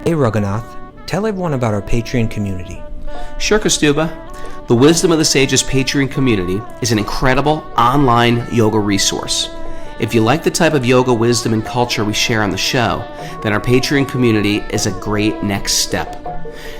Hey Raghunath, tell everyone about our Patreon community. Sure, Kaustubha. The Wisdom of the Sages Patreon community is an incredible online yoga resource. If you like the type of yoga wisdom and culture we share on the show, then our Patreon community is a great next step.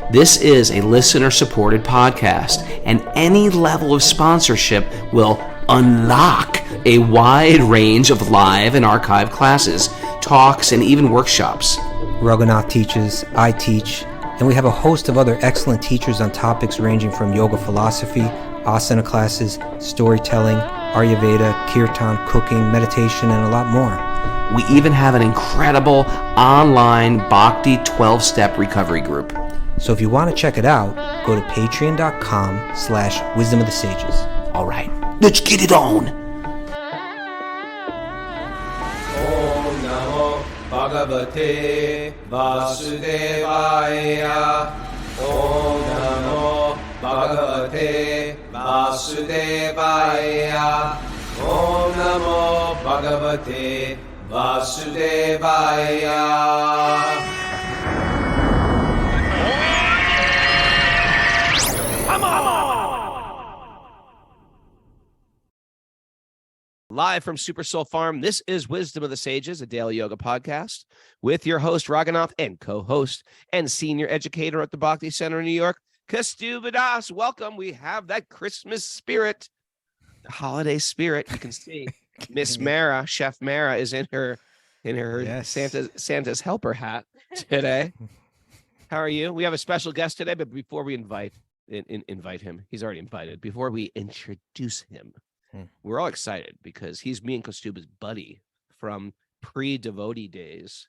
This is a listener-supported podcast, and any level of sponsorship will unlock a wide range of live and archived classes, talks, and even workshops. Raghunath teaches, I teach, and we have a host of other excellent teachers on topics ranging from yoga philosophy, asana classes, storytelling, Ayurveda, kirtan, cooking, meditation, and a lot more. We even have an incredible online Bhakti 12-step recovery group. So if you want to check it out, go to patreon.com/wisdom of the sages. All right, let's get it on. Om Namo Bhagavate Vasudevaya. Om Namo Bhagavate Vasudevaya. Om Namo Bhagavate Vasudevaya. Live from Super Soul Farm, this is Wisdom of the Sages, a daily yoga podcast with your host, Raghunath, and co-host and senior educator at the Bhakti Center in New York, Kaustubha Das. Welcome. We have that Christmas spirit, the holiday spirit. You can see Miss Mara, Chef Mara, is in her yes, Santa's helper hat today. How are you? We have a special guest today, but before we invite him, he's already invited. Before we introduce him, we're all excited because he's me and Kaustubha's buddy from pre-devotee days,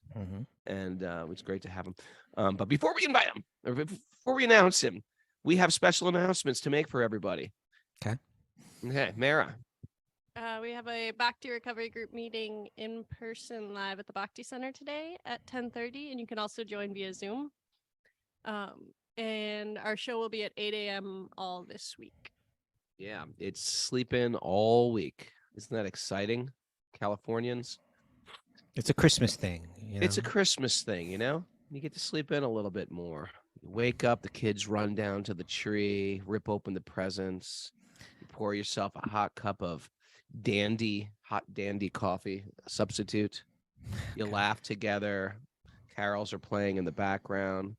and it's great to have him. But before we invite him, or before we announce him, we have special announcements to make for everybody. Okay, Mara. We have a Bhakti recovery group meeting in person live at the Bhakti Center today at 10:30, and you can also join via Zoom. And our show will be at 8 a.m. all this week. Yeah, it's sleep in all week. Isn't that exciting, Californians? It's a Christmas thing. It's a Christmas thing, You get to sleep in a little bit more. You wake up, the kids run down to the tree, rip open the presents. You pour yourself a hot cup of hot dandy coffee, substitute. You laugh together. Carols are playing in the background.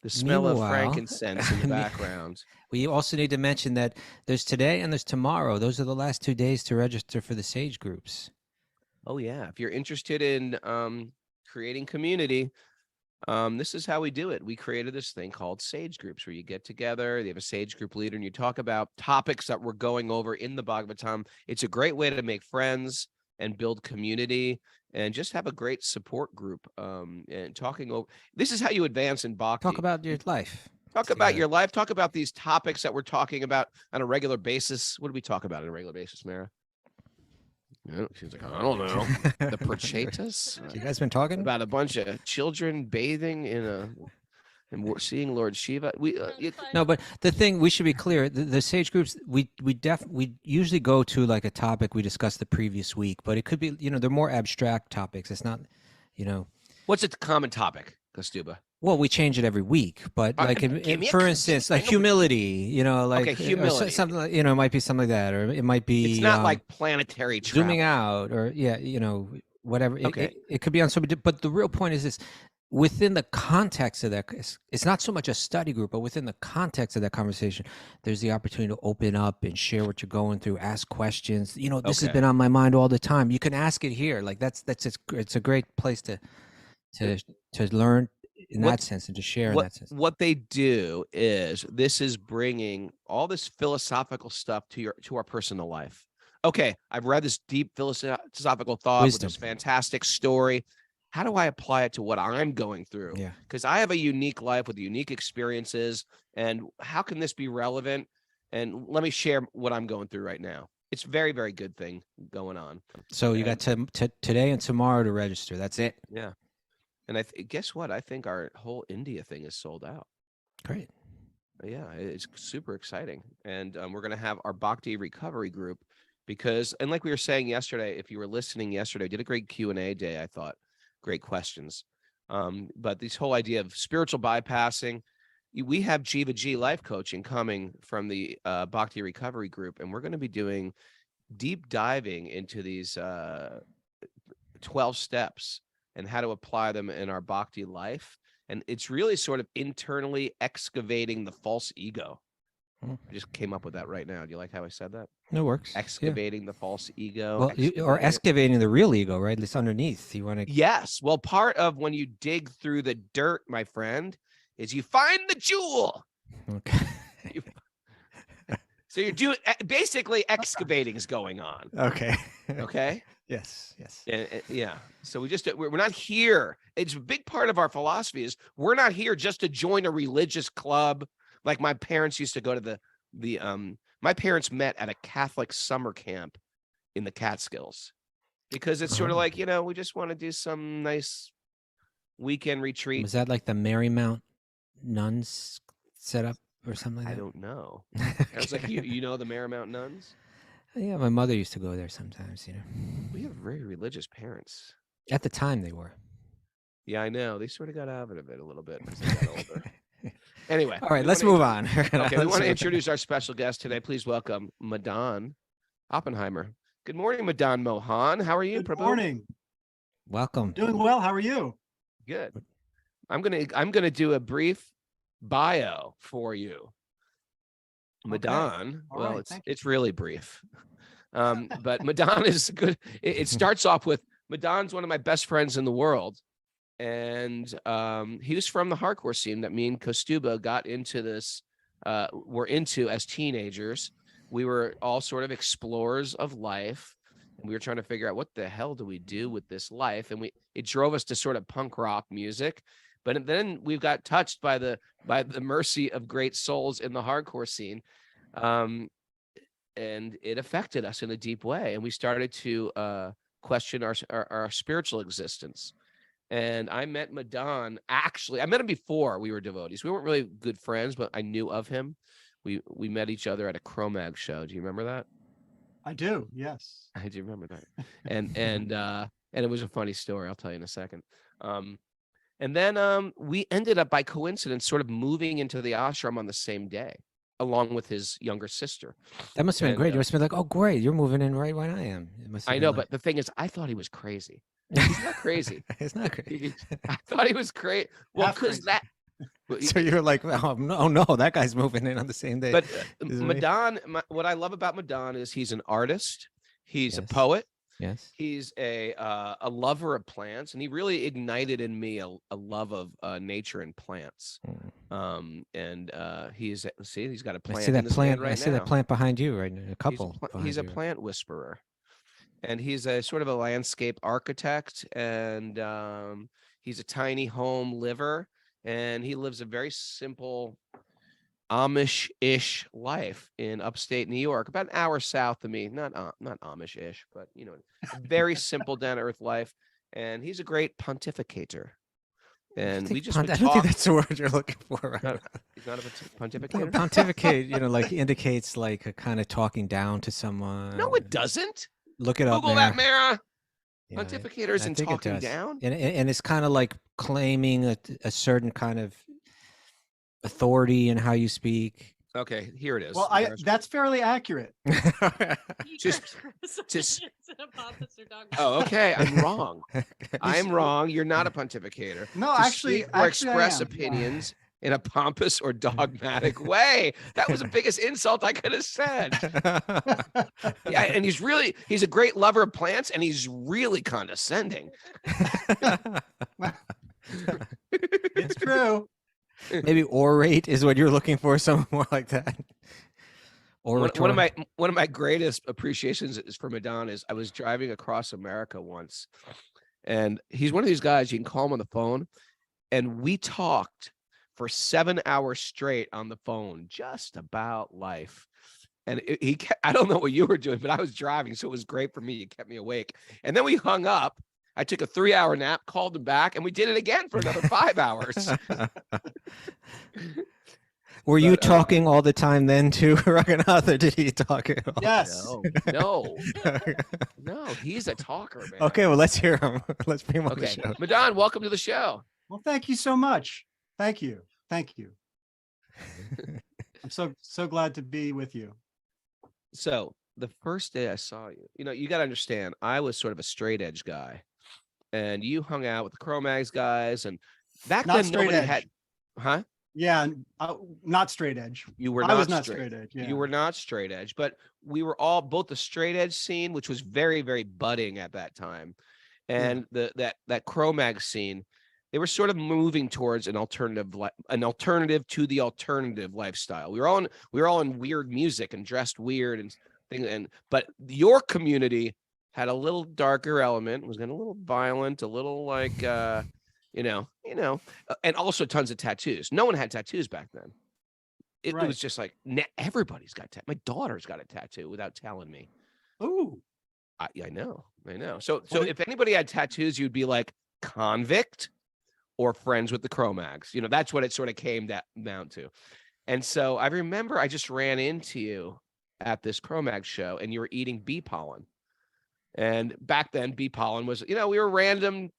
The smell of frankincense in the background. We also need to mention that there's today and there's tomorrow. Those are the last 2 days to register for the Sage groups. Oh, yeah. If you're interested in creating community, this is how we do it. We created this thing called Sage groups where you get together, you have a Sage group leader, and you talk about topics that we're going over in the Bhagavatam. It's a great way to make friends and build community and just have a great support group, and talking over. This is how you advance in Bhakti. Talk about your life. Talk about your life. Talk about these topics that we're talking about on a regular basis. What do we talk about on a regular basis, Mara? She's like, I don't know. The Prachetas? You guys been talking about a bunch of children bathing and we're seeing Lord Shiva. No, but the thing, we should be clear, the Sage groups, we usually go to like a topic we discussed the previous week, but it could be, they're more abstract topics. It's not, What's a common topic, Kaustubha? Well, we change it every week, but like, for instance, like humility, humility. Something like, it might be something like that, or it might be. It's not like planetary travel. Zooming out, or whatever. Okay. It could be on somebody, but the real point is this: within the context of that, it's not so much a study group, but within the context of that conversation, there's the opportunity to open up and share what you're going through, ask questions. This has been on my mind all the time. You can ask it here. Like it's a great place to learn. In that sense, and to share in that sense. What they do is this is bringing all this philosophical stuff to our personal life. Okay, I've read this deep philosophical thought with this fantastic story. How do I apply it to what I'm going through? Yeah, because I have a unique life with unique experiences, and how can this be relevant? And let me share what I'm going through right now. It's a very, very good thing going on. So you got today and tomorrow to register. That's it. Yeah. And guess what? I think our whole India thing is sold out. Great. Yeah, it's super exciting. And we're going to have our Bhakti recovery group because, and like we were saying yesterday, if you were listening yesterday, I did a great Q&A day, I thought. Great questions. But this whole idea of spiritual bypassing, we have Jiva G life coaching coming from the Bhakti recovery group, and we're going to be doing deep diving into these 12 steps and how to apply them in our Bhakti life. And it's really sort of internally excavating the false ego. I just came up with that right now. Do you like how I said that? It works. Excavating the false ego. Well, or excavating the real ego, right? It's underneath. You want to. Yes. Well, part of when you dig through the dirt, my friend, is you find the jewel. Okay. So you're doing basically excavating is going on. Okay. Okay. Yes. Yes. Yeah. So we're not here. It's a big part of our philosophy is we're not here just to join a religious club. Like my parents used to go to my parents met at a Catholic summer camp in the Catskills because it's sort of like, we just want to do some nice weekend retreat. Was that like the Marymount nuns setup or something like that? I don't know. I was like, you know the Marymount nuns? Yeah, my mother used to go there sometimes, We have very religious parents. At the time they were. Yeah, I know. They sort of got out of it a little bit as they got older. Anyway. All right, let's move on. Okay, we want to introduce our special guest today. Please welcome Madan Oppenheimer. Good morning, Madan Mohan. How are you? Good morning. Welcome. Doing well. How are you? Good. I'm gonna do a brief bio for you. Madan, All well, right, it's really brief. But Madan is good. It starts off with Madan's one of my best friends in the world. And he was from the hardcore scene that me and Kaustubha got into were into as teenagers. We were all sort of explorers of life, and we were trying to figure out what the hell do we do with this life, and it drove us to sort of punk rock music. But then we got touched by the mercy of great souls in the hardcore scene, and it affected us in a deep way, and we started to question our spiritual existence. And I met Madan. Actually, I met him before we were devotees. We weren't really good friends, but I knew of him. We met each other at a Cro-Mag show. Do you remember that? I do. Yes. I do remember that. And it was a funny story. I'll tell you in a second. And then we ended up by coincidence sort of moving into the ashram on the same day, along with his younger sister. That must have been great. You must have been like, oh, great, you're moving in right when I am. I know, but the thing is, I thought he was crazy. He's not crazy. It's not crazy. I thought he was crazy. Well, because that. So you're like, oh no, that guy's moving in on the same day. But Madan, what I love about Madan is he's an artist. He's a poet. Yes. He's a lover of plants, and he really ignited in me a love of nature and plants. And he's got a plant. I see that in this plant right I see now. that plant behind you, right? A couple. He's a plant whisperer, and he's a sort of a landscape architect, and he's a tiny home liver, and he lives a very simple Amish-ish life in upstate New York, about an hour south of me. Not Amish-ish, but a very simple down to earth life. And he's a great pontificator. And we just I don't think that's the word you're looking for. Right? He's not a pontificator. Pontificate, like indicates like a kind of talking down to someone. No, it doesn't. Look it up. Google that, Mara. Yeah, Pontificator isn't talking down. And it's kind of like claiming a certain kind of authority in how you speak. Okay, here it is. Well, that's fairly accurate. Oh, okay. I'm wrong. I'm wrong. You're not a pontificator. No, to actually, speak or actually express opinions in a pompous or dogmatic way. That was the biggest insult I could have said. Yeah, and he's a great lover of plants, and he's really condescending. It's true. Maybe orate is what you're looking for, something more like that. One of my greatest appreciations is for Madan is I was driving across America once, and he's one of these guys you can call him on the phone, and we talked for 7 hours straight on the phone just about life. And I don't know what you were doing, but I was driving, so it was great for me. It kept me awake. And then we hung up. I took a 3-hour nap, called him back, and we did it again for another 5 hours. Were you talking all the time then too, Raghunath, or did he talk at all? Yes. No, he's a talker, man. Okay, well, let's hear him. Let's bring him on the show. Madan, welcome to the show. Well, thank you so much. Thank you. Thank you. I'm so glad to be with you. So the first day I saw you, you got to understand, I was sort of a straight edge guy, and you hung out with the Cro-Mags guys, and back Not then straight nobody edge. had, huh? Yeah, not straight edge. You were I not was not straight. straight edge. Yeah. You were not straight edge, but we were all both the straight edge scene, which was very, very budding at that time, and that Cro-Mag scene. They were sort of moving towards an alternative to the alternative lifestyle. We were all in weird music and dressed weird and things. But your community had a little darker element, was getting a little violent, a little like, and also tons of tattoos. No one had tattoos back then. It Right. was just like everybody's got my daughter's got a tattoo without telling me. Ooh. I know. So if anybody had tattoos, you'd be like convict or friends with the Cro-Mags. That's what it sort of came down to. And so I remember I just ran into you at this Cro-Mag show, and you were eating bee pollen. And back then, bee pollen was, we were random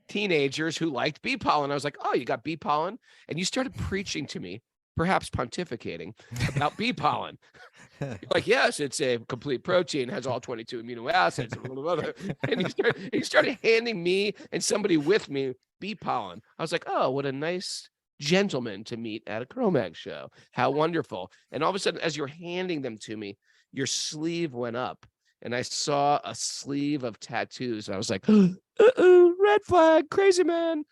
teenagers who liked bee pollen. I was like, oh, you got bee pollen? And you started preaching to me, perhaps pontificating about bee pollen. You're like, yes, it's a complete protein, has all 22 amino acids. And you started handing me and somebody with me bee pollen. I was like, oh, what a nice gentleman to meet at a Cro-Mag show. How wonderful. And all of a sudden, as you're handing them to me, your sleeve went up, and I saw a sleeve of tattoos. I was like, red flag, crazy man.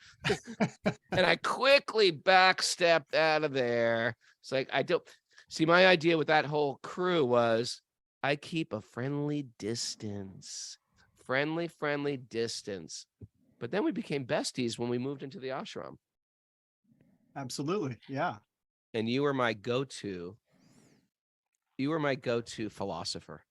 And I quickly backstepped out of there. It's like, I don't see, my idea with that whole crew was I keep a friendly distance. Friendly distance. But then we became besties when we moved into the ashram. Absolutely. Yeah. And you were my go-to philosopher.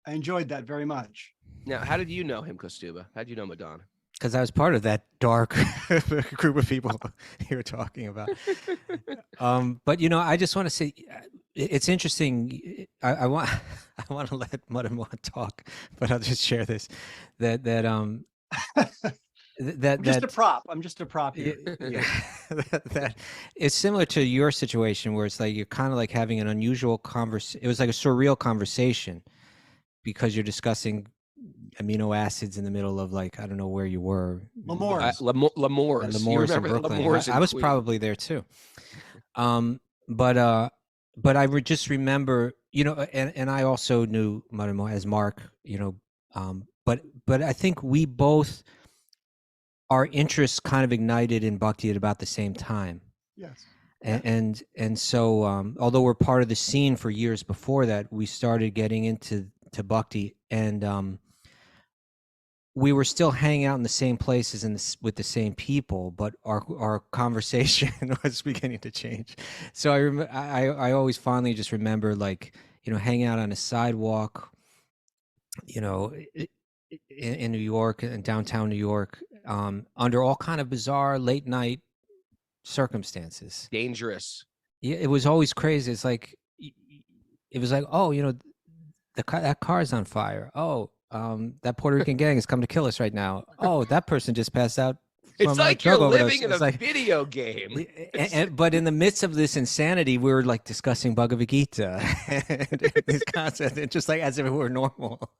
I enjoyed that very much. Now, how did you know him, Kaustubha? How did you know Madan? Because I was part of that dark group of people you were talking about. But I just want to say, it's interesting. I want to let Madan Mohan talk, but I'll just share this. I'm just a prop. I'm just a prop here. that it's similar to your situation, where it's like you're kind of like having an unusual conversation. It was like a surreal conversation because you're discussing amino acids in the middle of, like, I don't know where you were. L'Amour's. L'Amour's in Brooklyn. I was probably there too. But I would just remember, and I also knew Madan Mohan as Mark, but I think we both, our interests kind of ignited in Bhakti at about the same time. Yes. And so, although we're part of the scene for years before that, we started getting into Bhakti, and we were still hanging out in the same places and with the same people, but our conversation was beginning to change. So I always fondly just remember, like, hanging out on a sidewalk, in New York and downtown New York, under all kind of bizarre late night circumstances. Dangerous. Yeah, it was always crazy. It's like, it was like, oh, that car's on fire. Oh, that Puerto Rican gang has come to kill us right now. Oh, that person just passed out. It's like you're living in a video game. But in the midst of this insanity, we were like discussing Bhagavad Gita and these concepts, and just like as if it were normal.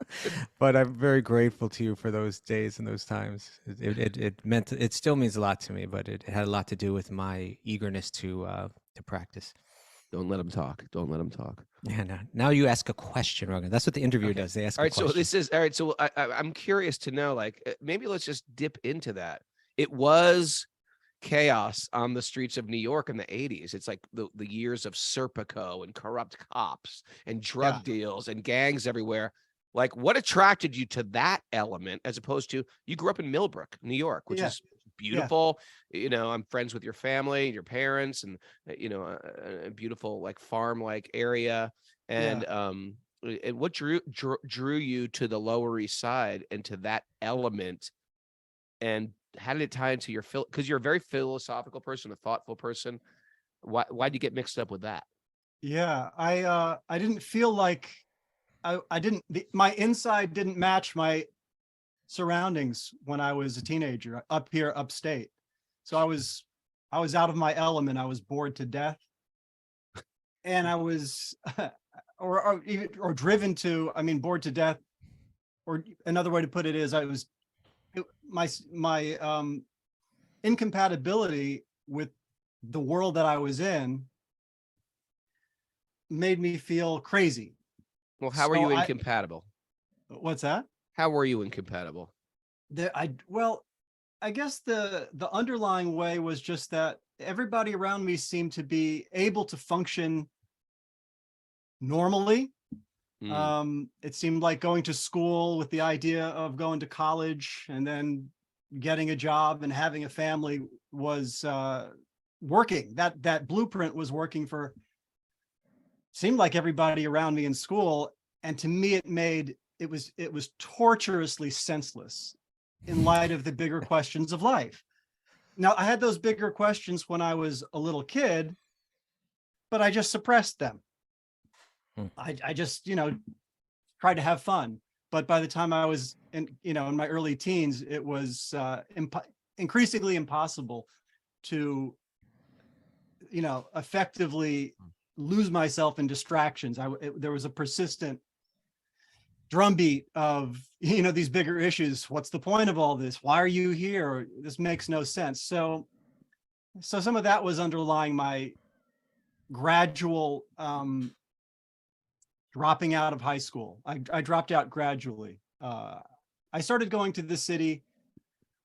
But I'm very grateful to you for those days and those times. It still means a lot to me, but it had a lot to do with my eagerness to practice. Don't let him talk. Don't let him talk. Yeah, no. Now you ask a question, Raghunath. That's what the interviewer does. They ask a question. So I'm curious to know, like, maybe let's just dip into that. It was chaos on the streets of New York in the 80s. It's like the years of Serpico and corrupt cops and drug deals and gangs everywhere. Like, what attracted you to that element as opposed to, you grew up in Millbrook, New York, which is beautiful. I'm friends with your family, your parents, and a beautiful, like, farm-like area. And and what drew you to the Lower East Side and to that element, and how did it tie into your because you're a very philosophical person, a thoughtful person. Why'd you get mixed up with that? Yeah, I didn't feel like I didn't, my inside didn't match my surroundings when I was a teenager up here upstate. So I was out of my element. I was bored to death. And I was or driven to, I mean, bored to death. Or another way to put it is my incompatibility with the world that I was in made me feel crazy. Well, how were So you incompatible? What's that? How were you incompatible? I guess the underlying way was just that everybody around me seemed to be able to function normally. It seemed like going to school with the idea of going to college and then getting a job and having a family was working. That blueprint was working for, seemed like everybody around me in school. And to me, it was tortuously senseless in light of the bigger questions of life. Now, I had those bigger questions when I was a little kid, but I just suppressed them. I just, tried to have fun. But by the time I was in my early teens, it was increasingly impossible to, effectively lose myself in distractions. There was a persistent drumbeat of, these bigger issues. What's the point of all this? Why are you here? This makes no sense. So some of that was underlying my gradual dropping out of high school. I dropped out gradually. I started going to the city.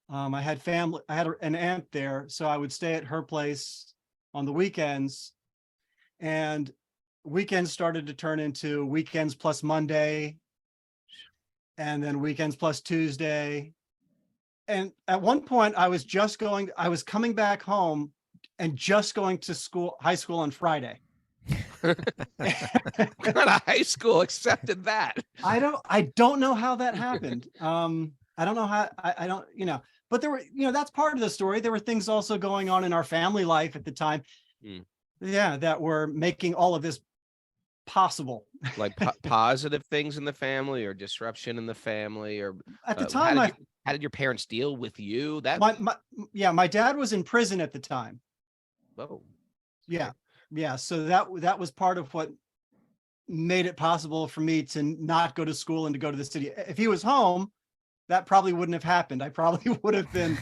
I had family. I had an aunt there, so I would stay at her place on the weekends. And weekends started to turn into weekends plus Monday, and then weekends plus Tuesday. And at one point, I was coming back home and just going to high school on Friday. What kind of high school accepted that? I don't know how that happened. I don't know how, I don't, but there were, that's part of the story. There were things also going on in our family life at the time. Yeah, that were making all of this possible. Like positive things in the family or disruption in the family, or at the time, how did your parents deal with you? That my dad was in prison at the time. Oh, yeah. So that was part of what made it possible for me to not go to school and to go to the city. If he was home, that probably wouldn't have happened. I probably would have been,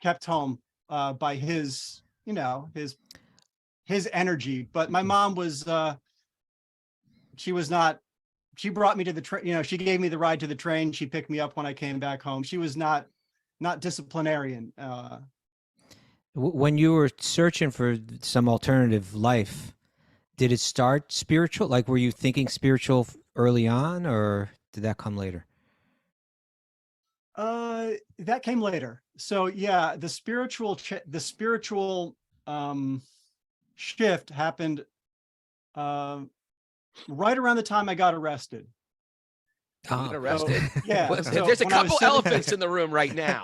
kept home by his, his energy. But my mom was, she brought me to the train, she gave me the ride to the train. She picked me up when I came back home. She was not disciplinarian. When you were searching for some alternative life, did it start spiritual? Like, were you thinking spiritual early on, or did that come later? That came later. So yeah, the spiritual shift happened right around the time I got arrested. Arrested. So, yeah. So there's a couple elephants in the room right now.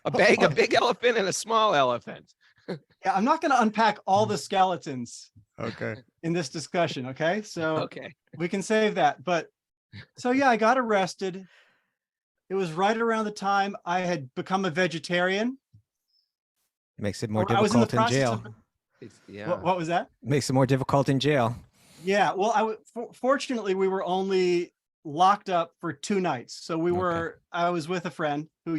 A big elephant and a small elephant. Yeah, I'm not going to unpack all the skeletons. Okay. In this discussion, okay? So okay, we can save that. But so yeah, I got arrested. It was right around the time I had become a vegetarian. Makes it more difficult in jail. What was that? Makes it more difficult in jail. Yeah. Well, fortunately, we were only locked up for 2 nights. So I was with a friend who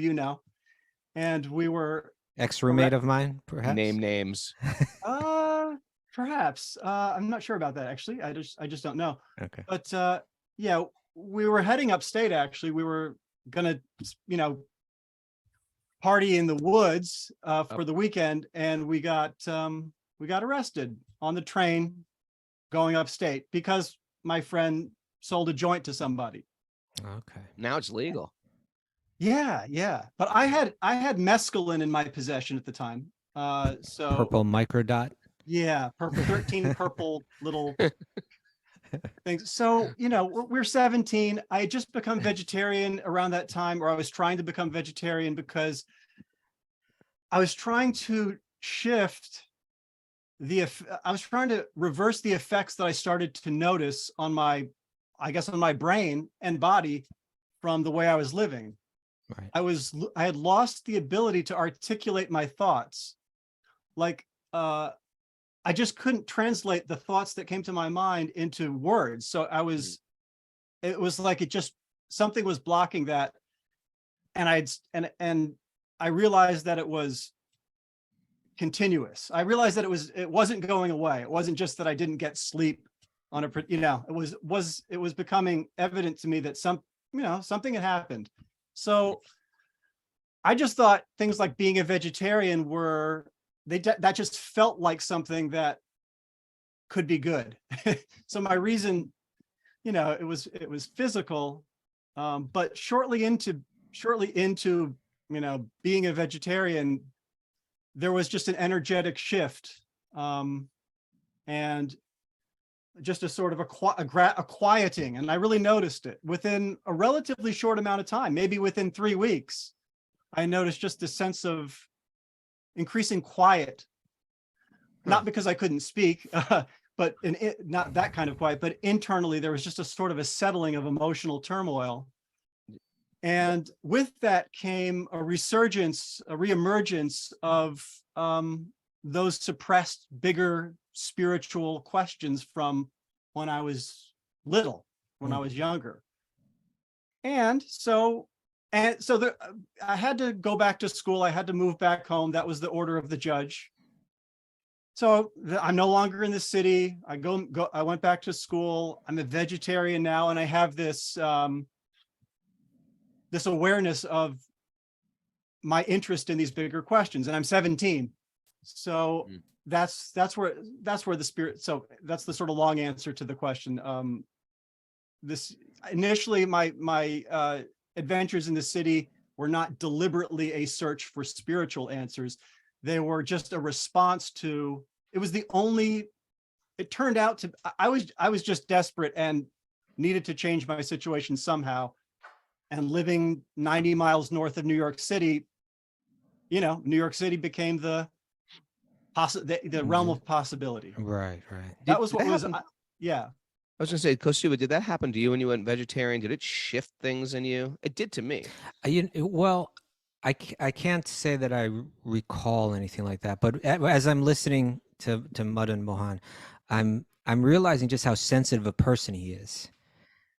and we were ex-roommate of mine, perhaps. Name names. Perhaps. I'm not sure about that actually. I just don't know. Okay. But yeah, we were heading upstate actually. We were gonna, party in the woods for the weekend, and we got arrested on the train going upstate because my friend sold a joint to somebody. Okay. Now it's legal. Yeah. But I had mescaline in my possession at the time. So purple microdot. Yeah, purple 13 purple little things. So, we're 17. I had just become vegetarian around that time, or I was trying to become vegetarian because I was trying to I was trying to reverse the effects that I started to notice on my brain and body from the way I was living. Right. I had lost the ability to articulate my thoughts. Like, I just couldn't translate the thoughts that came to my mind into words. So it was like something was blocking that. And I realized that it was continuous. I realized that it wasn't going away. It wasn't just that I didn't get sleep on it was becoming evident to me that something had happened. So I just thought things like being a vegetarian that just felt like something that could be good. So my reason, it was physical, but shortly into being a vegetarian, there was just an energetic shift, and just a sort of a quieting. And I really noticed it within a relatively short amount of time, maybe within 3 weeks. I noticed just a sense of increasing quiet, not because I couldn't speak, but not that kind of quiet, but internally there was just a sort of a settling of emotional turmoil. And with that came a reemergence of those suppressed, bigger spiritual questions from when I was little, when I was younger. And so I had to go back to school. I had to move back home. That was the order of the judge. So I'm no longer in the city. I went back to school. I'm a vegetarian now, and I have this this awareness of my interest in these bigger questions. And I'm 17. So that's where the spirit. So that's the sort of long answer to the question. This initially, my adventures in the city were not deliberately a search for spiritual answers. They were just a response to. It turned out to. I was just desperate and needed to change my situation somehow. And living 90 miles north of New York City, New York City became the realm of possibility. Right. That was what was. Yeah. I was going to say, Kaustubha, did that happen to you when you went vegetarian? Did it shift things in you? It did to me. Well, I can't say that I recall anything like that. But as I'm listening to Madan Mohan, I'm realizing just how sensitive a person he is.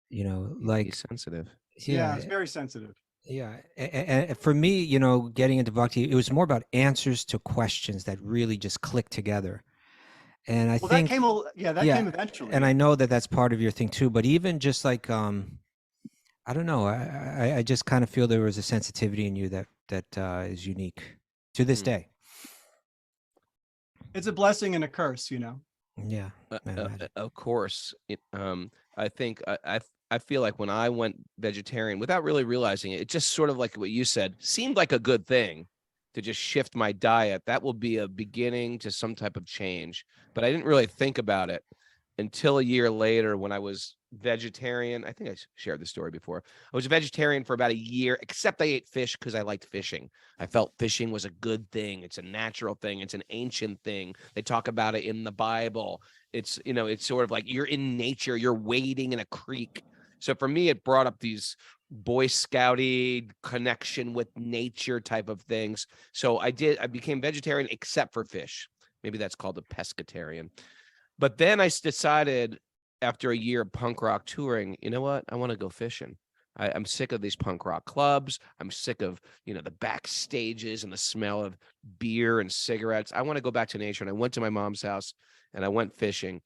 He's sensitive. Yeah, it's very sensitive. Yeah. And for me, getting into Bhakti, it was more about answers to questions that really just clicked together. And I think that came eventually. And I know that that's part of your thing too, but even just like, I don't know, I just kind of feel there was a sensitivity in you that is unique to this day. It's a blessing and a curse, Yeah. Of course. I think I feel like when I went vegetarian, without really realizing it, it just sort of like what you said, seemed like a good thing to just shift my diet. That will be a beginning to some type of change. But I didn't really think about it until a year later when I was vegetarian. I think I shared the story before. I was a vegetarian for about a year, except I ate fish because I liked fishing. I felt fishing was a good thing. It's a natural thing. It's an ancient thing. They talk about it in the Bible. It's, it's sort of like you're in nature. You're wading in a creek. So for me, it brought up these Boy Scouty connection with nature type of things. So I became vegetarian except for fish. Maybe that's called a pescatarian. But then I decided after a year of punk rock touring, you know what? I want to go fishing. I'm sick of these punk rock clubs. I'm sick of, the backstages and the smell of beer and cigarettes. I want to go back to nature. And I went to my mom's house and I went fishing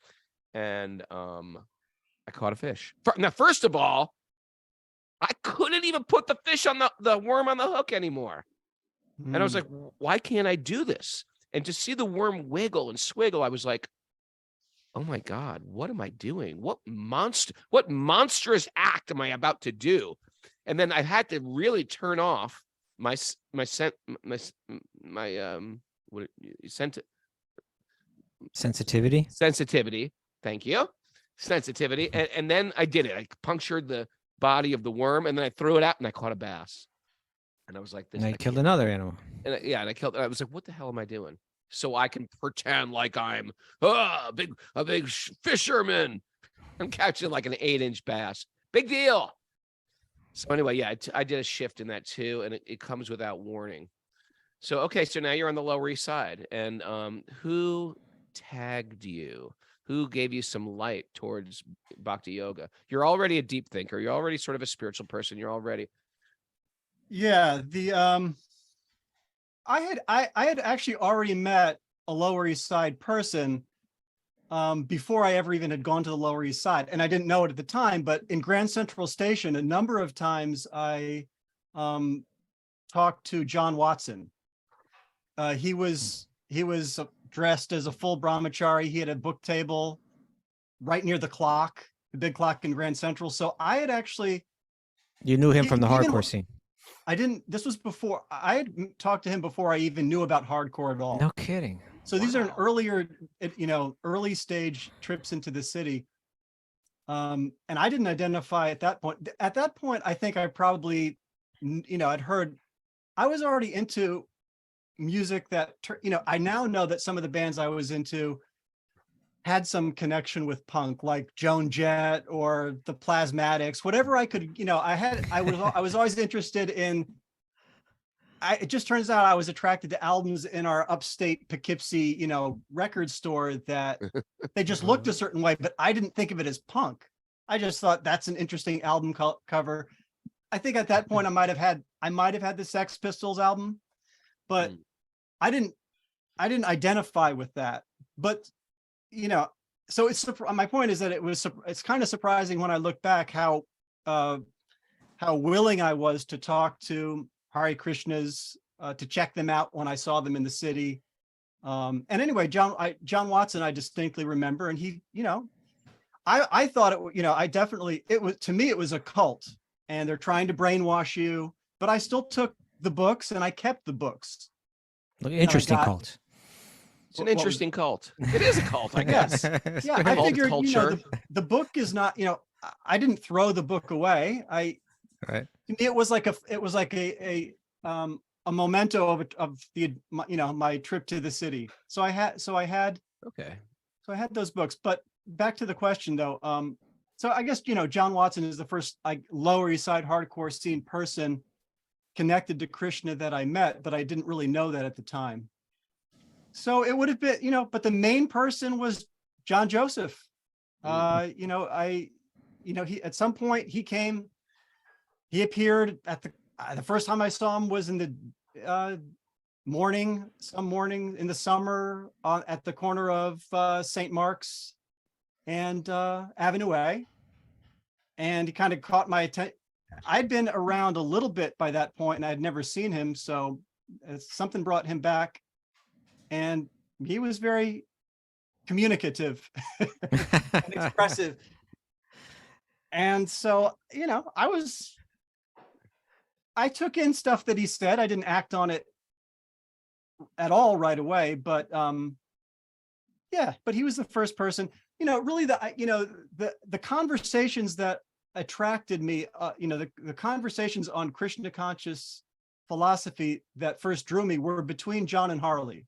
and I caught a fish. Now, first of all, I couldn't even put the fish on the worm on the hook anymore. And I was like, why can't I do this? And to see the worm wiggle and swiggle, I was like, oh my God, what am I doing? What monstrous act am I about to do? And then I had to really turn off my sensitivity. Thank you. Sensitivity. And then I did it. I punctured the body of the worm and then I threw it out and I caught a bass. And I was like, I killed another animal. And I was like, what the hell am I doing? So I can pretend like I'm a big fisherman. I'm catching like an 8-inch bass. Big deal. So anyway, yeah, I did a shift in that too, and it comes without warning. So okay, so now you're on the Lower East Side, and who tagged you? Who gave you some light towards Bhakti Yoga? You're already a deep thinker. You're already sort of a spiritual person. You're already Yeah, I had actually already met a Lower East Side person before I ever even had gone to the Lower East Side, and I didn't know it at the time. But in Grand Central Station, a number of times I talked to John Watson. He was dressed as a full brahmachari. He had a book table right near the clock, the big clock in Grand Central. So I had actually, You knew him from the even- hardcore scene. I didn't, this was before, I had talked to him before I even knew about hardcore at all. No kidding. So these are an earlier, early stage trips into the city. And I didn't identify at that point. At that point, I think I probably, I'd heard, I was already into music that, I now know that some of the bands I was into had some connection with punk, like Joan Jett or the Plasmatics, whatever I could, I was always interested in. It just turns out I was attracted to albums in our upstate Poughkeepsie, record store that they just looked a certain way, but I didn't think of it as punk. I just thought that's an interesting album cover. I think at that point I might have had the Sex Pistols album, but I didn't identify with that. But so my point is that it's kind of surprising when I look back how willing I was to talk to Hare Krishnas, to check them out when I saw them in the city. And anyway, John Watson, I distinctly remember, and he, I thought to me, it was a cult, and they're trying to brainwash you, but I still took the books and I kept the books. Interesting cult. It's an interesting cult. It is a cult, I guess. Yeah, I Cult figured, culture. the book is not, I didn't throw the book away. Right. To me, it was like a memento of the, my trip to the city. So I had those books. But back to the question though. So I guess, John Watson is the first Lower East Side hardcore scene person connected to Krishna that I met, but I didn't really know that at the time. So it would have been, but the main person was John Joseph. He at some point he appeared at the first time I saw him was in the morning in the summer at the corner of St. Mark's and Avenue A. And he kind of caught my attention. I'd been around a little bit by that point and I'd never seen him. So something brought him back. And he was very communicative and expressive. And so, I took in stuff that he said. I didn't act on it at all right away, but but he was the first person, really the conversations that attracted me, the conversations on Krishna conscious philosophy that first drew me were between John and Harley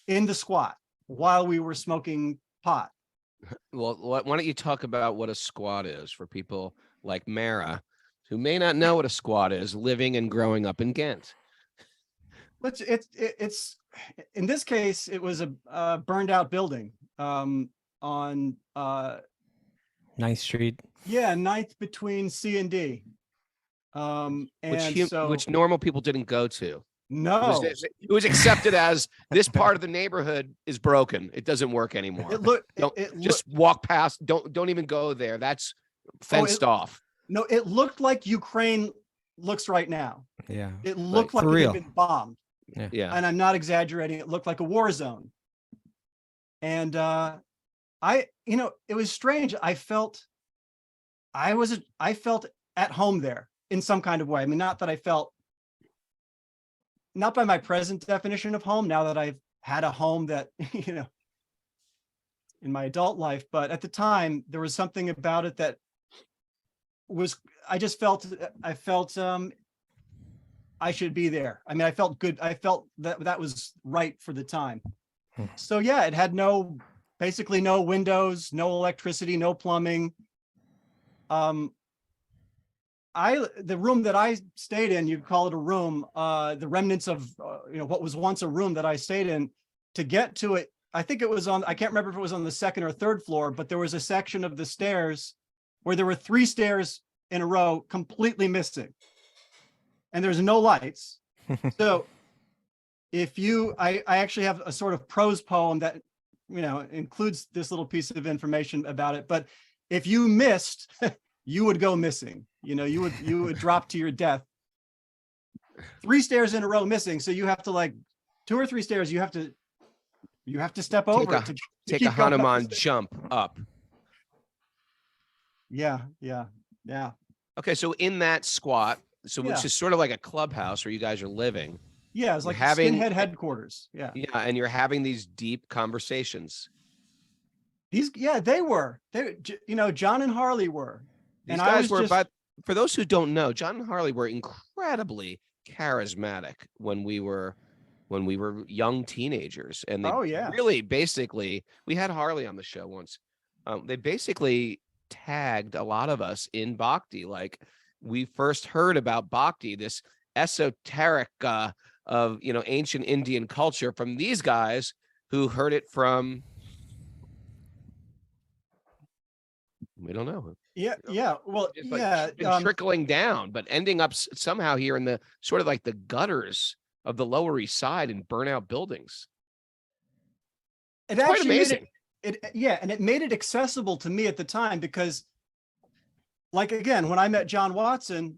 in the squat while we were smoking pot. Well, why don't you talk about what a squat is for people like Mara, who may not know what a squat is, living and growing up in Ghent? It's in this case, it was a burned out building on 9th Street. Yeah, 9th between C and D. Which normal people didn't go to. No, it was accepted as this part of the neighborhood is broken. It doesn't work anymore. Just walk past. Don't even go there. That's fenced off. No, it looked like Ukraine looks right now. Yeah, it looked like it had been bombed. Yeah, and I'm not exaggerating. It looked like a war zone. And it was strange. I felt at home there in some kind of way. I mean, not by my present definition of home, now that I've had a home that, in my adult life, but at the time there was something about it that I felt I should be there. I mean, I felt good. I felt that was right for the time. So yeah, it had basically no windows, no electricity, no plumbing. the room that I stayed in, you'd call it a room, the remnants of, what was once a room that I stayed in. To get to it, I think it was I can't remember if it was on the second or third floor, but there was a section of the stairs where there were 3 stairs in a row completely missing. And there's no lights. So I actually have a sort of prose poem that, includes this little piece of information about it. But if you missed, you would go missing. You would drop to your death. 3 stairs in a row missing. So you have to, like, 2 or 3 stairs, you have to step over it to take keep a going up the Hanuman stairs. jump up. Yeah. Okay, so in that squat, so Yeah. which is sort of like a clubhouse where you guys are living. Yeah, it's You're like having- skinhead headquarters. Yeah. Yeah, and you're having these deep conversations. They were. John and Harley were. These And I guys was were, just- but for those who don't know, John and Harley were incredibly charismatic when we were young teenagers, and they Oh, yeah. really basically, we had Harley on the show once. They basically tagged a lot of us in Bhakti. Like, we first heard about Bhakti, this esoteric of ancient Indian culture, from these guys who heard it from, we don't know. Yeah. Well, Just like yeah. been trickling down, but ending up somehow here in the sort of like the gutters of the Lower East Side in burnout buildings. It Quite actually made amazing. and it made it accessible to me at the time because, like, again, when I met John Watson,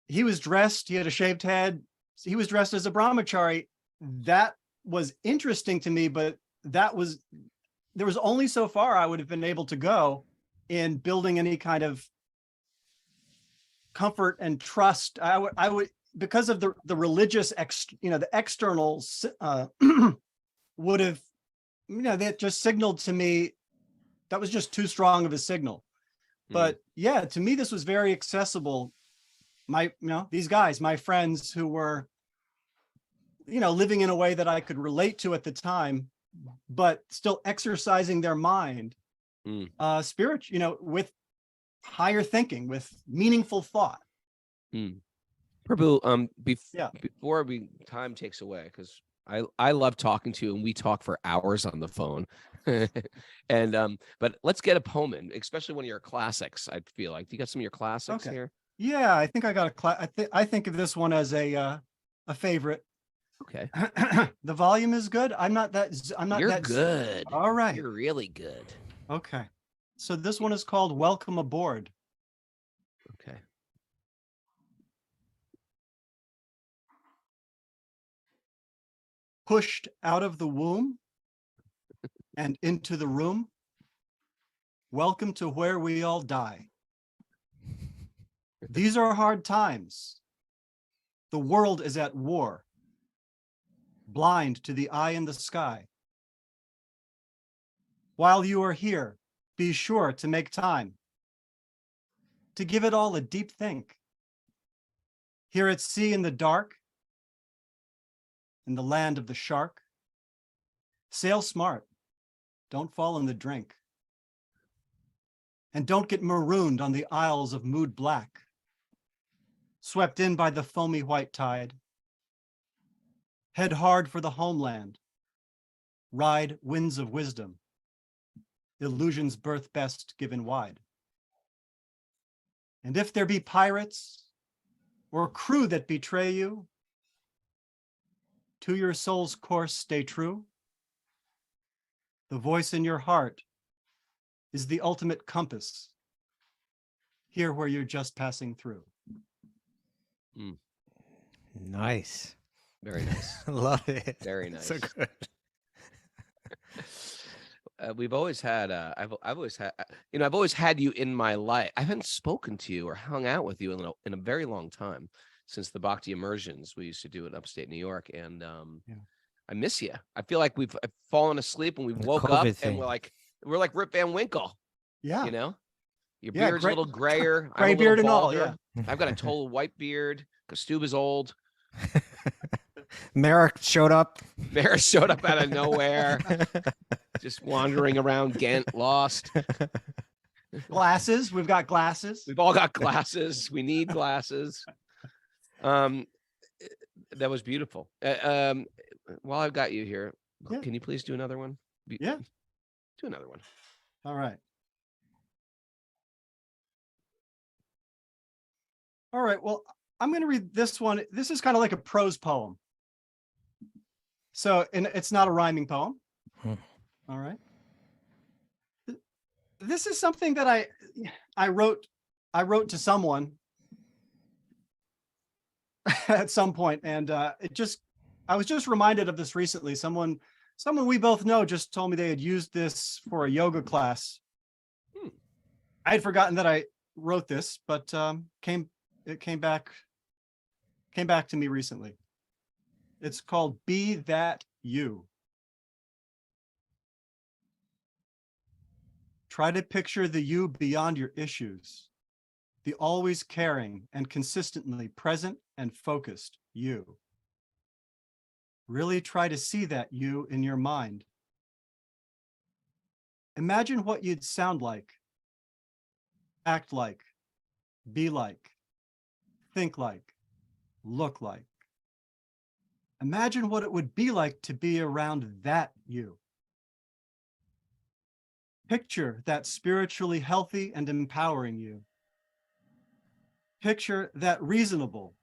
he was dressed, he had a shaved head, he was dressed as a brahmachari. That was interesting to me, but there was only so far I would have been able to go in building any kind of comfort and trust. I would because of the religious the externals would have, that just signaled to me that was just too strong of a signal. But yeah, to me, this was very accessible. These guys, my friends who were, living in a way that I could relate to at the time, but still exercising their mind, spirit, with higher thinking, with meaningful thought. Prabhu, before time takes away, because I love talking to you, and we talk for hours on the phone. And but let's get a poem in, especially one of your classics. I feel like, do you got some of your classics here? Yeah, I think I got I think of this one as a favorite. Okay, the volume is good. I'm not you're that good. All right, You're really good. Okay, so this one is called "Welcome Aboard." Okay. Pushed out of the womb and into the room. Welcome to where we all die. These are hard times. The world is at war, blind to the eye in the sky. While you are here, be sure to make time to give it all a deep think. Here at sea in the dark, in the land of the shark, sail smart, don't fall in the drink. And don't get marooned on the isles of mood black, swept in by the foamy white tide. Head hard for the homeland, ride winds of wisdom, illusions birth best given wide. And if there be pirates or crew that betray you, to your soul's course stay true. The voice in your heart is the ultimate compass, here where you're just passing through. Nice. Very nice. Love it. Very nice. So good. We've always had I've always had you in my life. I haven't spoken to you or hung out with you in a very long time, since the Bhakti immersions we used to do in upstate New York. And I miss you. I feel like I've fallen asleep and we woke up COVID and thing. we're like Rip Van Winkle. Yeah. Your Yeah, beard's a gray- little grayer. I'm a Gray little beard and all, balder. I've got a total white beard. Kaustubha's old. Merrick showed up. Mara showed up out of nowhere, just wandering around Ghent, lost. Glasses. We've got glasses. We've all got glasses. We need glasses. That was beautiful. While I've got you here, Yeah. can you please do another one? Yeah. Do another one. All right. All right. Well, I'm going to read this one. This is kind of like a prose poem. So, and it's not a rhyming poem. All right. This is something that I wrote to someone at some point, and I was just reminded of this recently. Someone we both know just told me they had used this for a yoga class. I had forgotten that I wrote this, but it came back to me recently. It's called Be That You. Try to picture the you beyond your issues, the always caring and consistently present and focused you. Really try to see that you in your mind. Imagine what you'd sound like, act like, be like, think like, look like. Imagine what it would be like to be around that you. Picture that spiritually healthy and empowering you. Picture that reasonable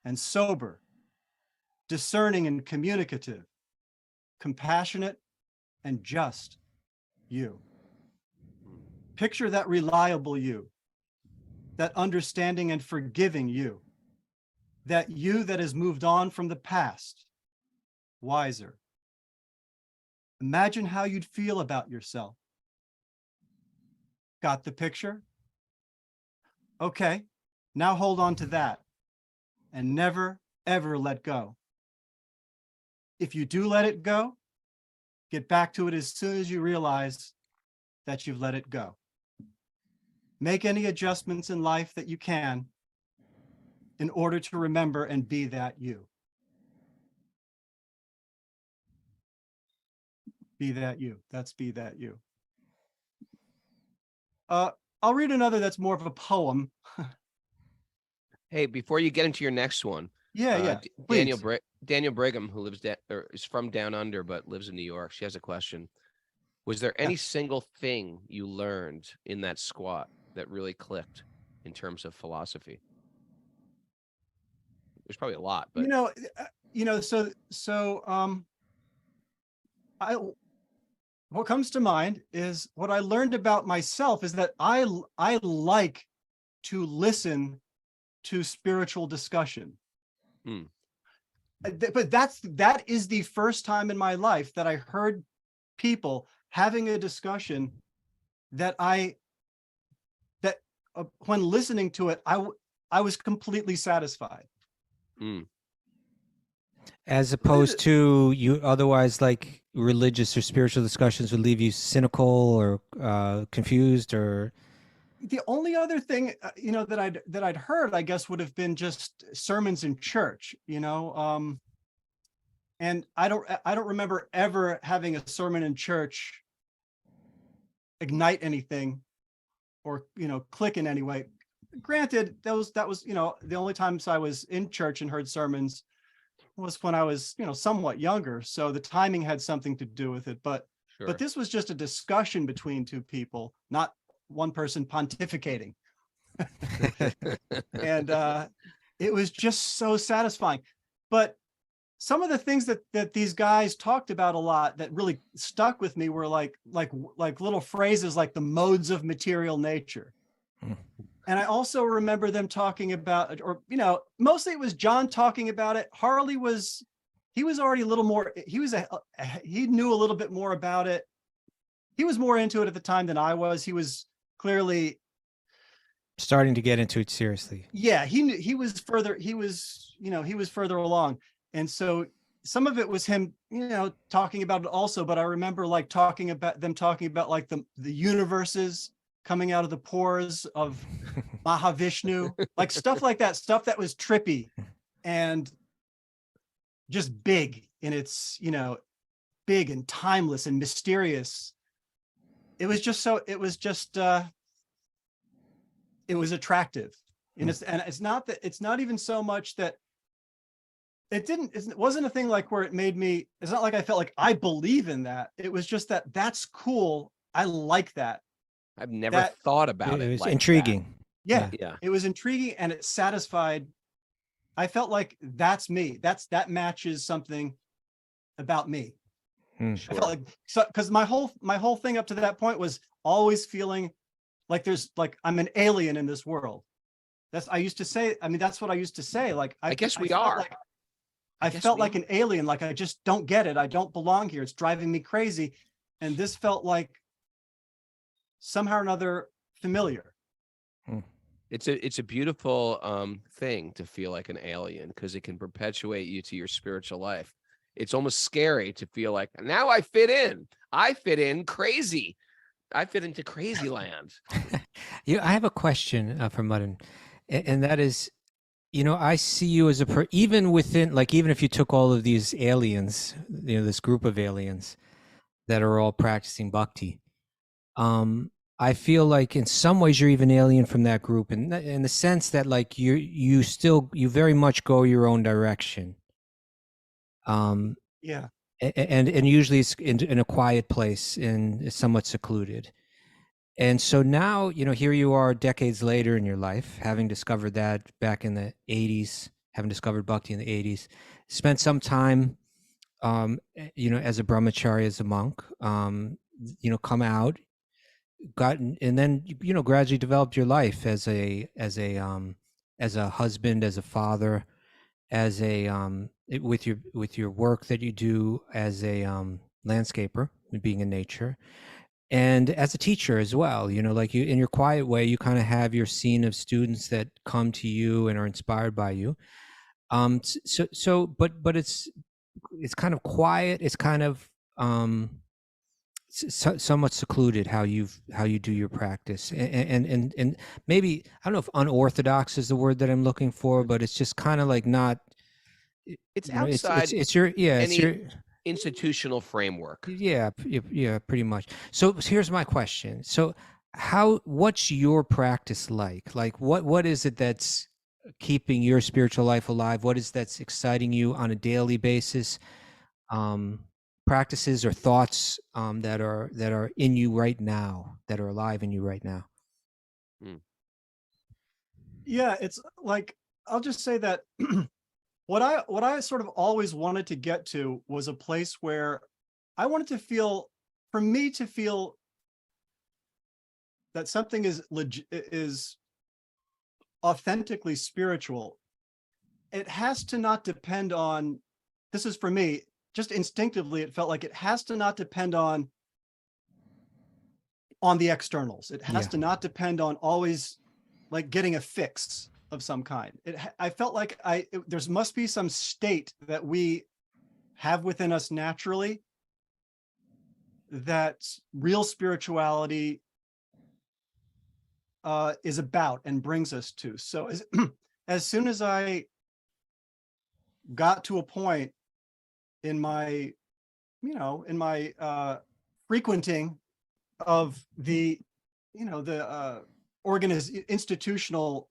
and sober, discerning and communicative, compassionate and just you. Picture that reliable you, that understanding and forgiving you, that you that has moved on from the past, wiser. Imagine how you'd feel about yourself. Got the picture? Okay, now hold on to that and never, ever let go. If you do let it go, get back to it as soon as you realize that you've let it go. Make any adjustments in life that you can in order to remember and be that you. Be that you. That's Be That You. I'll read another that's more of a poem. Hey, before you get into your next one, Yeah. Daniel Brigham, who is from down under but lives in New York, she has a question. Was there any single thing you learned in that squat that really clicked in terms of philosophy? There's probably a lot, but what comes to mind is what I learned about myself is that I like to listen to spiritual discussion. But that is the first time in my life that I heard people having a discussion that when listening to it, I was completely satisfied. As opposed to you otherwise like religious or spiritual discussions would leave you cynical or confused. Or the only other thing that I'd heard, I guess, would have been just sermons in church, and I don't remember ever having a sermon in church ignite anything or click in any way. Granted, that was the only times I was in church and heard sermons was when I was somewhat younger, so the timing had something to do with it, but this was just a discussion between two people, not one person pontificating. And it was just so satisfying. But some of the things that these guys talked about a lot that really stuck with me were like little phrases like the modes of material nature. And I also remember them talking about, or mostly it was John talking about it. Harley he was already a little more, he knew a little bit more about it. He was more into it at the time than I was. He was clearly starting to get into it seriously. Yeah, he was further along. And so some of it was him, talking about it also, but I remember like talking about like the universes coming out of the pores of Mahavishnu, like stuff like that, stuff that was trippy and just big in its, big and timeless and mysterious. It was just it was attractive. And it's not even so much that it wasn't a thing like where it made me, it's not like I felt like I believe in that. It was just that that's cool. I like that. I've never thought about It it was like intriguing. Yeah. Yeah. It was intriguing and it satisfied. I felt like that's me. That matches something about me. Hmm. Sure. I felt like, so because my whole thing up to that point was always feeling like there's like I'm an alien in this world. That's what I used to say. Like I guess we felt are. like, I felt like an alien, like I just don't get it. I don't belong here. It's driving me crazy. And this felt like somehow or another familiar. It's a beautiful thing to feel like an alien because it can perpetuate you to your spiritual life. It's almost scary to feel like now I fit in. I fit in crazy. I fit into crazy land. Yeah, I have a question for Madan, and that is, I see you as even within, like, even if you took all of these aliens, this group of aliens that are all practicing bhakti, I feel like in some ways you're even alien from that group, and in the sense that like you very much go your own direction. Yeah. And usually it's in a quiet place and it's somewhat secluded. And so now, here you are decades later in your life, having discovered that back in the 80s, having discovered bhakti in the 80s, spent some time, as a brahmachari, as a monk, come out, and then, gradually developed your life as a husband, as a father, as with your work that you do as a landscaper, being in nature, and as a teacher as well. Like you, in your quiet way, you kind of have your scene of students that come to you and are inspired by you. But it's kind of quiet. It's kind of somewhat secluded how you do your practice, and maybe, I don't know if unorthodox is the word that I'm looking for, but it's just kind of like not. It's outside. It's your institutional framework. Yeah, pretty much. So here's my question. So what's your practice like? Like what is it that's keeping your spiritual life alive? What is that's exciting you on a daily basis? Practices or thoughts that are in you right now, that are alive in you right now? Yeah, it's like, I'll just say that what I sort of always wanted to get to was a place where I wanted to feel, for me to feel that something is authentically spiritual. It has to not depend on, this is for me, just instinctively, it felt like it has to not depend on the externals. It has to not depend on always like getting a fix of some kind. I felt like there must be some state that we have within us naturally that real spirituality is about and brings us to. So as soon as I got to a point in my, frequenting of the, institutional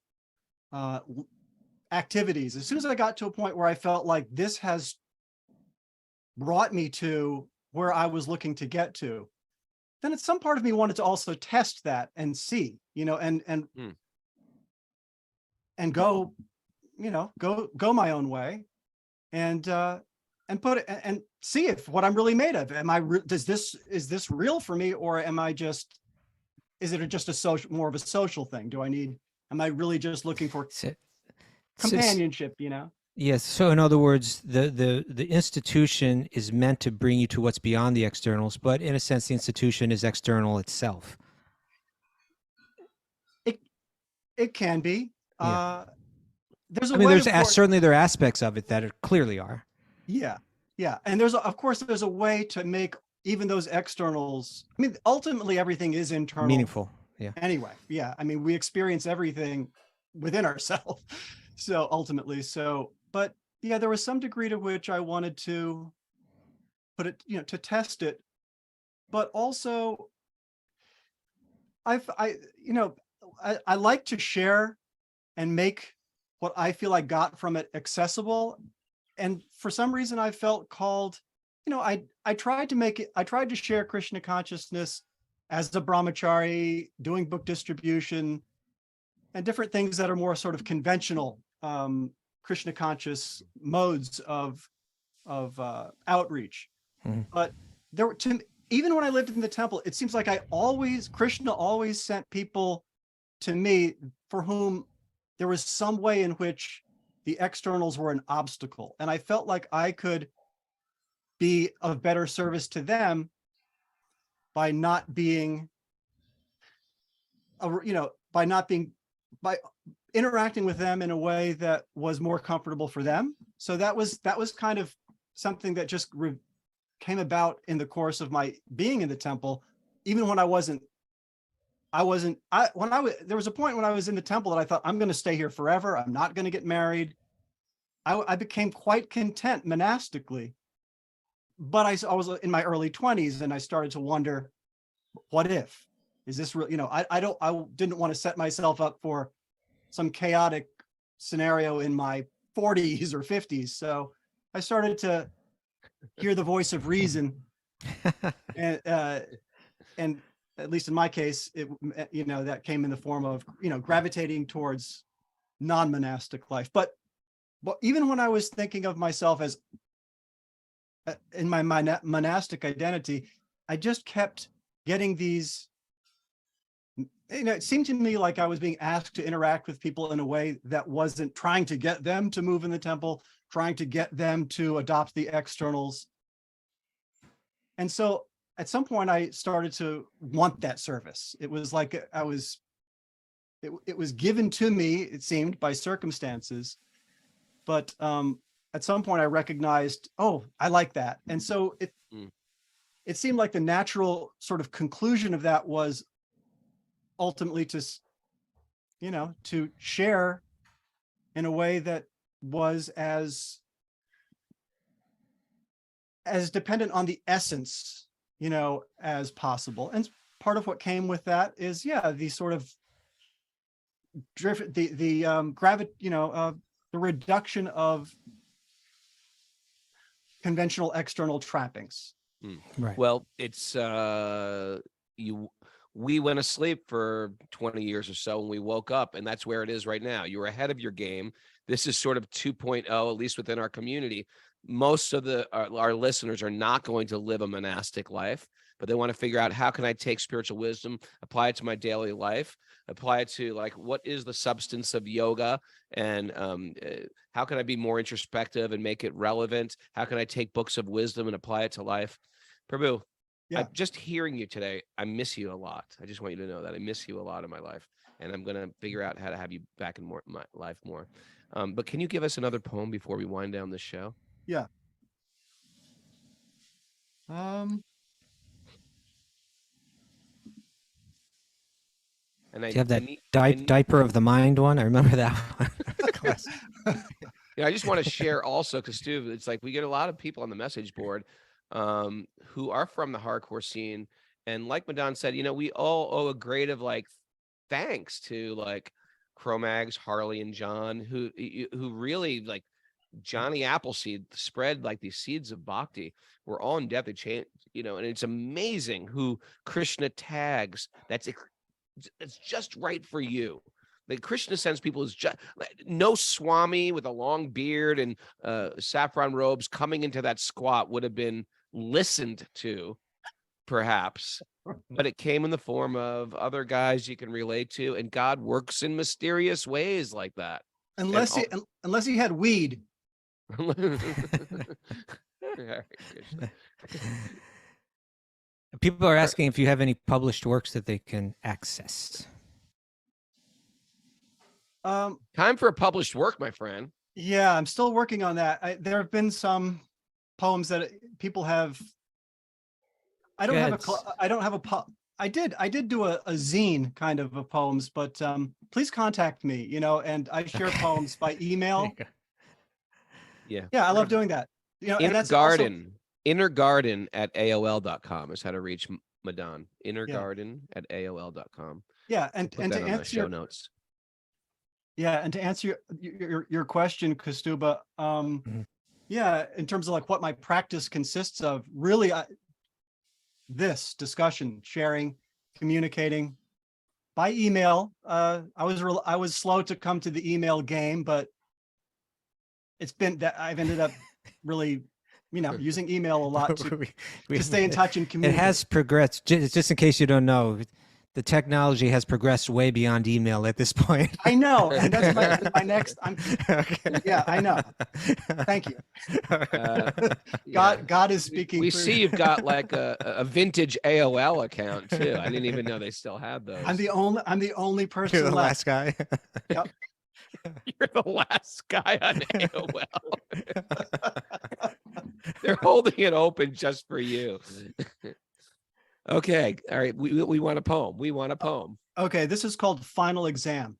activities, as soon as I got to a point where I felt like this has brought me to where I was looking to get to, then some part of me wanted to also test that and see, and go, go my own way, and put it and see if what I'm really made of. Is this real for me, or is it just more of a social thing? Am I really just looking for companionship, Yes. So in other words, the institution is meant to bring you to what's beyond the externals, but in a sense, the institution is external itself. It can be. Yeah. There's certainly there are aspects of it that it clearly are. Yeah. And there's a way to make even those externals. I mean, ultimately everything is internal. Meaningful. Yeah. Anyway. Yeah. I mean, we experience everything within ourselves. So ultimately, but yeah, there was some degree to which I wanted to put it, to test it, but also I like to share and make what I feel I got from it accessible. And for some reason I felt called, I tried to share Krishna consciousness as a brahmachari, doing book distribution and different things that are more sort of conventional Krishna conscious modes of outreach. Mhm. But even when I lived in the temple, it seems like Krishna always sent people to me for whom there was some way in which the externals were an obstacle. And I felt like I could be of better service to them by by interacting with them in a way that was more comfortable for them. So that was kind of something that just came about in the course of my being in the temple. Even when there was a point when I was in the temple that I thought, I'm going to stay here forever. I'm not going to get married. I became quite content monastically, but I was in my early 20s and I started to wonder, what if? Is this real? I didn't want to set myself up for some chaotic scenario in my 40s or 50s. So I started to hear the voice of reason, and at least in my case, that came in the form of gravitating towards non-monastic life. But even when I was thinking of myself as in my monastic identity, I just kept getting these. It seemed to me like I was being asked to interact with people in a way that wasn't trying to get them to move in the temple, trying to get them to adopt the externals. And so at some point I started to want that service. It was like it was given to me, it seemed, by circumstances. But at some point I recognized, oh, I like that. And so it seemed like the natural sort of conclusion of that was ultimately to share in a way that was as dependent on the essence, as possible. And part of what came with that is, the sort of drift, the reduction of conventional external trappings. Right. Well, it's we went asleep for 20 years or so and we woke up, and that's where it is right now. You're ahead of your game. This is sort of 2.0, at least within our community. Most of our listeners are not going to live a monastic life, but they want to figure out, how can I take spiritual wisdom, apply it to my daily life, apply it to, like, what is the substance of yoga, and how can I be more introspective and make it relevant? How can I take books of wisdom and apply it to life? Prabhu, Yeah. Just hearing you today, I miss you a lot. I just want you to know that I miss you a lot in my life, and I'm going to figure out how to have you back in my life more. But can you give us another poem before we wind down this show? Yeah. And Do you have that diaper of the mind one? I remember that one. Yeah, I just want to share also, because Stu, it's like we get a lot of people on the message board who are from the hardcore scene, and like Madan said, we all owe a grade of thanks to Cro-Mags, Harley, and John, who really, like Johnny Appleseed, spread these seeds of bhakti. We're all in depth to change, and it's amazing who Krishna tags. It's just right for you. Like, Krishna sends people as just no Swami with a long beard and saffron robes coming into that squat would have been listened to, perhaps, but it came in the form of other guys you can relate to, and God works in mysterious ways like that. Unless he had weed. People are asking if you have any published works that they can access. Time for a published work, my friend. Yeah, I'm still working on that. There have been some poems that people have. I don't have I did do a zine kind of poems, but please contact me, and I share poems by email. Yeah, I love doing that. Innergarden at AOL.com is how to reach Madan. Innergarden at AOL.com. Yeah, and Put to that on the answer show notes. and to answer your question, Kaustubha, Mhm. yeah, in terms of like what my practice consists of, really, this discussion, sharing, communicating by email. I was slow to come to the email game, but it's been that I've ended up really, using email a lot to stay in touch and It communicate. has progressed. Just in case you don't know, the technology has progressed way beyond email at this point. I know, and that's my next. Okay. Yeah, I know. Thank you. Yeah. God is speaking. We through see you. you've got like a vintage AOL account too. I didn't even know they still had those. I'm the only person You're the left. last guy. Yep. You're the last guy on AOL. They're holding it open just for you. Okay. All right. We want a poem. We want a poem. Okay, this is called Final Exam.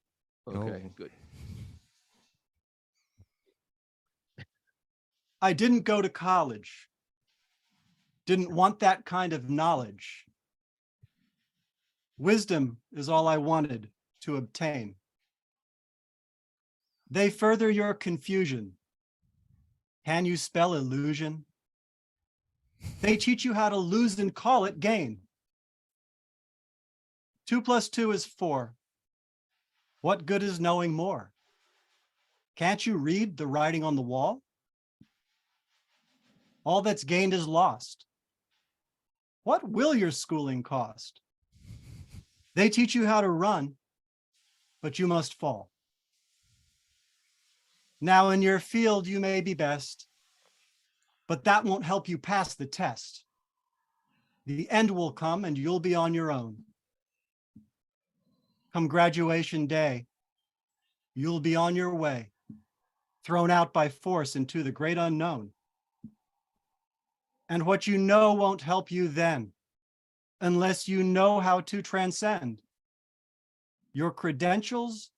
Okay, Oh. good. I didn't go to college. Didn't want that kind of knowledge. Wisdom is all I wanted to obtain. They further your confusion. Can you spell illusion? They teach you how to lose and call it gain. 2 + 2 is 4. What good is knowing more? Can't you read the writing on the wall? All that's gained is lost. What will your schooling cost? They teach you how to run, but you must fall. Now in your field you may be best, but that won't help you pass the test. The end will come and you'll be on your own. Come graduation day, you'll be on your way, thrown out by force into the great unknown. And what you know won't help you then, unless you know how to transcend. Your credentials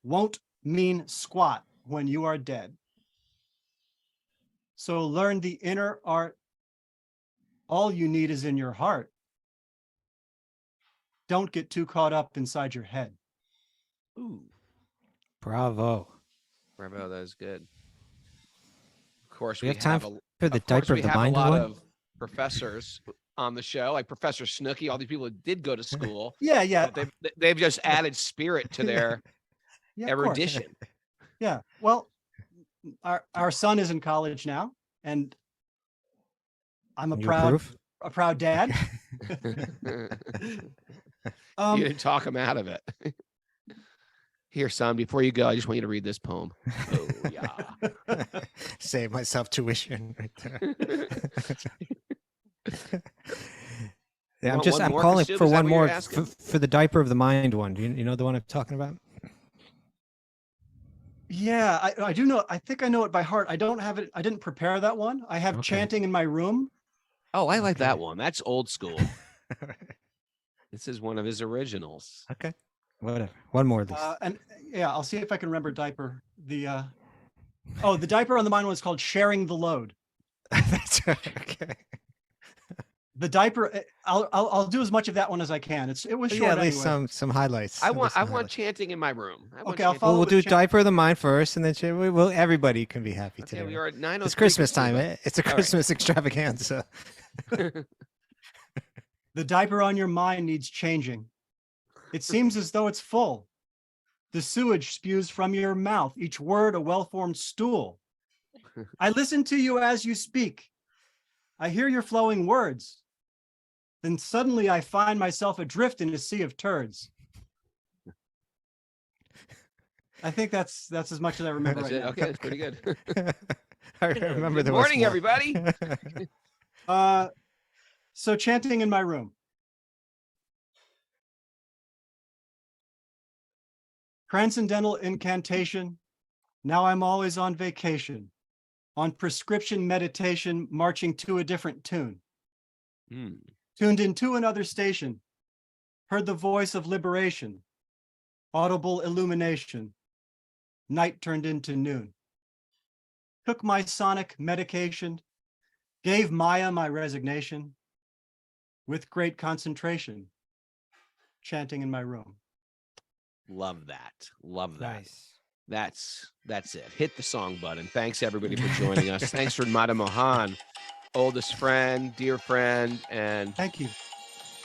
won't mean squat when you are dead. So learn the inner art. All you need is in your heart. Don't get too caught up inside your head. Ooh, Bravo. bravo, that was good. Of course, We have time for the of course, diaper we of the have mind a lot one. of professors on the show, like Professor Snooky, all these people that did go to school. Yeah. But they've just added spirit to their Yeah, of course. erudition. Yeah. Well, our son is in college now, and I'm You approve? a proud dad. You didn't talk him out of it. Here, son, before you go, I just want you to read this poem. Oh, yeah. Save myself tuition right there. Yeah, Want one I'm more, calling Kaustubha? for Is that one what you're more asking? for the diaper of the mind one. Do you know the one I'm talking about? Yeah, I do know. I think I know it by heart. I don't have it. I didn't prepare that one. I have Okay. chanting in my room. Oh, I like Okay. that one. That's old school. This is one of his originals. Okay, whatever. One more of these. And yeah, I'll see if I can remember diaper. The diaper on the mind one is called Sharing the Load. That's okay. The diaper, I'll do as much of that one as I can. It was short Yeah, at least anyway. some highlights. I At want least some I want highlights. chanting in my room. I want Okay, I'll chanting. follow Well, we'll with do chant. diaper of the mind first, and then everybody can be happy Okay, today. we are at 9:03. It's Christmas time. Kaustubha. It's a All right. Christmas extravaganza. The diaper on your mind needs changing. It seems as though it's full. The sewage spews from your mouth, each word a well-formed stool. I listen to you as you speak. I hear your flowing words. Then suddenly I find myself adrift in a sea of turds. I think that's as much as I remember That's right it. now. Okay, that's pretty good. I remember Good there was morning, more. everybody. So chanting in my room. Transcendental incantation. Now I'm always on vacation. On prescription meditation, marching to a different tune. Hmm. Tuned into another station. Heard the voice of liberation. Audible illumination. Night turned into noon. Took my sonic medication. Gave Maya my resignation. With great concentration. chanting in my room. Love that. Love that. Nice. That's it. Hit the song button. Thanks everybody for joining us. Thanks for Madan Mohan, oldest friend, dear friend, and Thank you.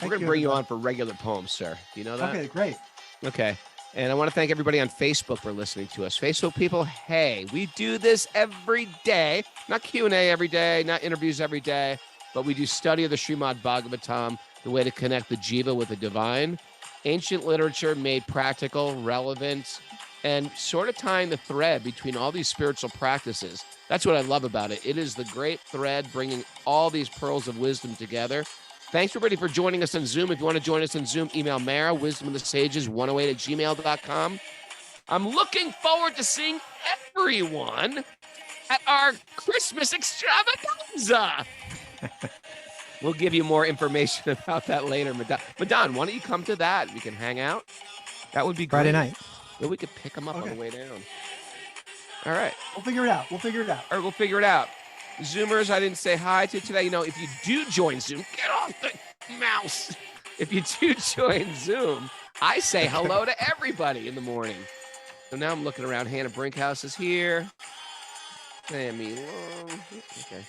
we're going to bring you on for regular poems, sir. Do you know that? Okay, great. Okay. And I want to thank everybody on Facebook for listening to us. Facebook people, hey, we do this every day. Not Q&A every day, not interviews every day, but we do study of the Srimad Bhagavatam, the way to connect the jiva with the divine. Ancient literature made practical, relevant, and sort of tying the thread between all these spiritual practices. That's what I love about it. It is the great thread bringing all these pearls of wisdom together. Thanks, everybody, for joining us on Zoom. If you want to join us on Zoom, email Mara, wisdomofthesages108@gmail.com. I'm looking forward to seeing everyone at our Christmas extravaganza. We'll give you more information about that later. Madan, why don't you come to that? We can hang out. That would be great. Friday night. Maybe we could pick them up on Okay. the way down. All right. We'll figure it out. All right, we'll figure it out. Zoomers, I didn't say hi to today. You know, if you do join Zoom, get off the mouse. If you do join Zoom, I say hello to everybody in the morning. So now I'm looking around. Hannah Brinkhouse is here. Sammy Long. Okay.